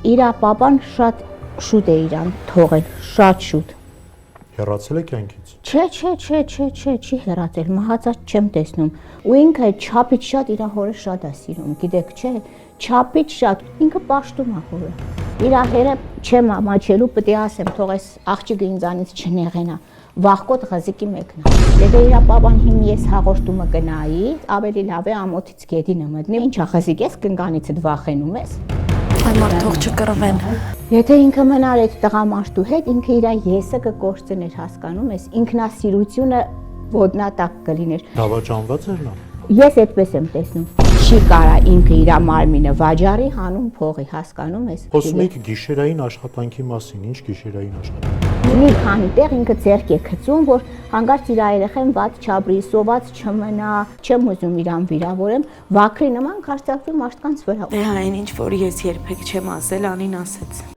Իրա պապան շատ շուտ է իրան թողել, շատ շուտ։ Հեռացել է կյանքից։ Չէ, չի հեռացել, մահացած չեմ տեսնում։ Ու ինքը չափից շատ իր հորը շատ է սիրում, գիտեք, չէ, չափից շատ, ինքը պաշտում է հորը։ Իր հերը չեմ ամաչելու, պետք է ասեմ, թող այս աղջիկը ինձանից չնեղենա։ Վախկոտ ղզիկի մեկն է։ Եթե իր պապան հիմի ես հաղորդումը կնայի, ավելի լավ է ամոթից գետինը մտնի։ Ինչա ղզիկ ես կնկանիցդ վախենում ես։ Այ մարդ թող չկռվեն։ Եթե ինքը մնար այդ տղամարդու հետ, ինքը իր եսը կկործներ, հասկանում ես, ինքնասիրությունը ոտնատակ կլիներ։ Դավաճանված էր նա։ Ես այդպես եմ տեսնում։ Չի կարա ինքը իր մարմինը վաճառի հանուն փողի, հասկանում ես։ Խոսում եք գիշերային աշխատանքի մասին, ինչ գիշերային աշխատանք։ Մի քանի տեղ ինքը ձեռք է գցում, որ հանկարծ իր երեխեն վատ չաբրի, սոված չմնա, չեմ ուզում իրան վիրավորեմ, վակրի նման կարծրակվի մարդկանց վրա։ Դե այն ինչ որ ես երբեք չեմ ասել, Անին ասեց։